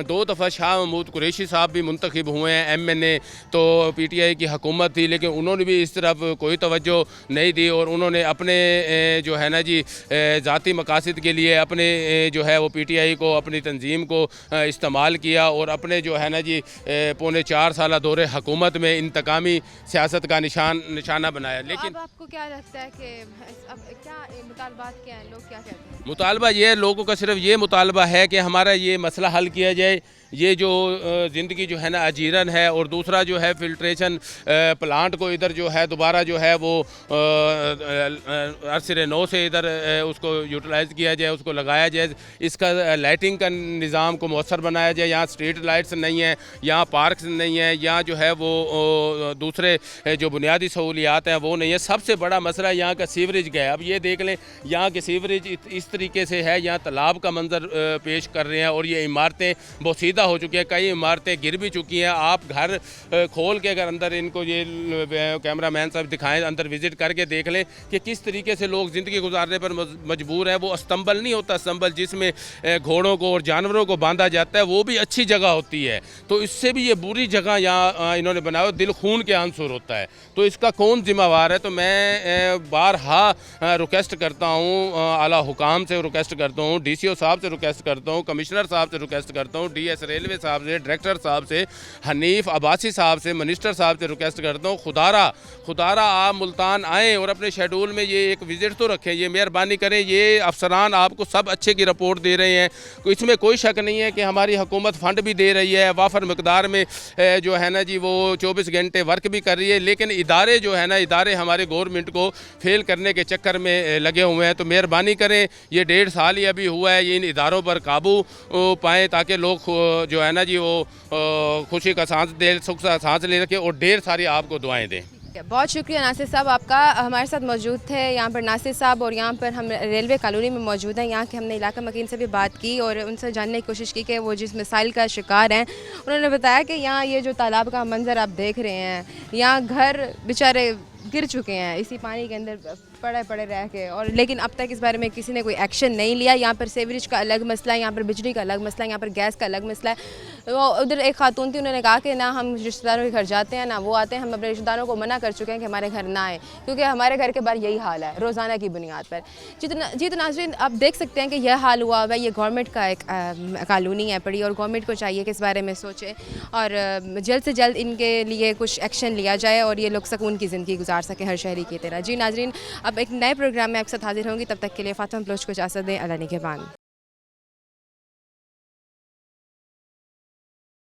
Speaker 10: 2 दफ़ा शाह महमूद कुरैशी साहब भी मुंतखब हुए हैं MNA, तो PTI की हुकूमत थी, लेकिन उन्होंने भी इस तरफ कोई तवज्जो नहीं दी और उन्होंने अपने जो है ना जी ज़ाती मकासद के लिए अपने जो है वो PTI को, अपनी तंजीम को इस्तेमाल किया और अपने जो है ना जी 4.25 साल दौरे हुकूमत में इंतकामी सियासत का निशाना बनाया। लेकिन
Speaker 1: अब आपको क्या लगता है कि अब क्या मुतालबात क्या हैं, लोग क्या कहते हैं?
Speaker 10: मुतालबा ये है, लोगों का सिर्फ ये मुतालबा है कि हमारा ये मसला हल किया जाए। ये जो ज़िंदगी जो है ना अजीरन है, और दूसरा जो है फ़िल्ट्रेशन प्लांट को इधर जो है दोबारा जो है वो अरसरे नौ से इधर उसको यूटिलाइज़ किया जाए, उसको लगाया जाए, इसका लाइटिंग का निज़ाम को मौसर बनाया जाए। यहाँ स्ट्रीट लाइट्स नहीं हैं, यहाँ पार्क्स नहीं हैं, यहाँ जो है वो दूसरे जो बुनियादी सहूलियात हैं वो नहीं है। सबसे बड़ा मसला यहाँ का सीवरेज का है। अब ये देख लें, यहाँ के सीवरेज इस तरीके से है, यहाँ तालाब का मंजर पेश कर रहे हैं और ये इमारतें बहुत सीधा हो चुकी हैं, कई इमारतें गिर भी चुकी हैं। आप घर खोल के अगर अंदर इनको ये कैमरा मैन साहब दिखाएं, अंदर विज़िट करके देख लें कि किस तरीके से लोग ज़िंदगी गुजारने पर मजबूर हैं। वो अस्तंबल नहीं होता, अस्तंबल जिसमें घोड़ों को और जानवरों को बांधा जाता है, वो भी अच्छी जगह होती है, तो इससे भी ये बुरी जगह यहाँ इन्होंने बनाया। दिल खून के आंसर होता है, तो इसका कौन जिम्मेवार है? तो मैं बारहा रिक्वेस्ट करता हूँ, आला हुकाम से रिक्वेस्ट करता हूँ, DCO साहब से रिक्वेस्ट करता हूँ, कमिश्नर साहब से रिक्वेस्ट करता हूँ, DS रेलवे साहब से, डायरेक्टर साहब से, हनीफ अब्बासी साहब से, मिनिस्टर साहब से रिक्वेस्ट करता हूँ, खुदारा आप मुल्तान आएँ और अपने शेड्यूल में ये एक विज़िट तो रखें, ये मेहरबानी करें। ये अफसरान आपको सब अच्छे की रिपोर्ट दे रहे हैं, इसमें कोई शक नहीं है कि हमारी हुकूमत फ़ंड भी दे रही है, वाफर मकदार में जो है ना जी वो 24 घंटे वर्क भी कर रही है, लेकिन इदारे जो है ना, इदारे हमारे गवर्नमेंट को फेल करने के चक्कर में लगे हुए हैं। तो मेहरबानी करें, ये 1.5 साल ही अभी हुआ है, ये इन इदारों पर काबू पाएँ ताकि लोग जो है ना जी वो खुशी का सांस दे, सुख का सांस ले रखें और ढेर सारी आपको दुआएं दें।
Speaker 1: बहुत शुक्रिया नासिर साहब आपका, हमारे साथ मौजूद थे यहाँ पर नासिर साहब, और यहाँ पर हम रेलवे कॉलोनी में मौजूद हैं। यहाँ के हमने इलाका मकीन से भी बात की और उनसे जानने की कोशिश की कि वो जिस मिसाइल का शिकार हैं। उन्होंने बताया कि यहाँ ये जो तालाब का मंजर आप देख रहे हैं, यहाँ घर बेचारे गिर चुके हैं इसी पानी के अंदर पड़े रह के, और लेकिन अब तक इस बारे में किसी ने कोई एक्शन नहीं लिया। यहाँ पर सीवरेज का अलग मसला है, यहाँ पर बिजली का अलग मसला है, यहाँ पर गैस का अलग मसला है। वो उधर एक खातून थी, उन्होंने कहा कि ना हम रिश्तेदारों के घर जाते हैं ना वो आते हैं, हम अपने रिश्तेदारों को मना कर चुके हैं कि हमारे घर ना आए, क्योंकि हमारे घर के बाहर यही हाल है रोज़ाना की बुनियाद पर। जी तो नाज़रीन, आप देख सकते हैं कि यह हाल हुआ हुआ है। ये गवर्नमेंट का एक कॉलोनी है पड़ी, और गवर्नमेंट को चाहिए कि इस बारे में सोचे और जल्द से जल्द इनके लिए कुछ एक्शन लिया जाए और ये लोग सुकून की ज़िंदगी गुजार सकें हर शहरी की तरह। जी नाज़रीन, अब एक नए प्रोग्राम में आपके साथ हाजिर होंगी, तब तक के लिए फातिमा बलोच को इजाज़त दें। अल्लाह निगहबान।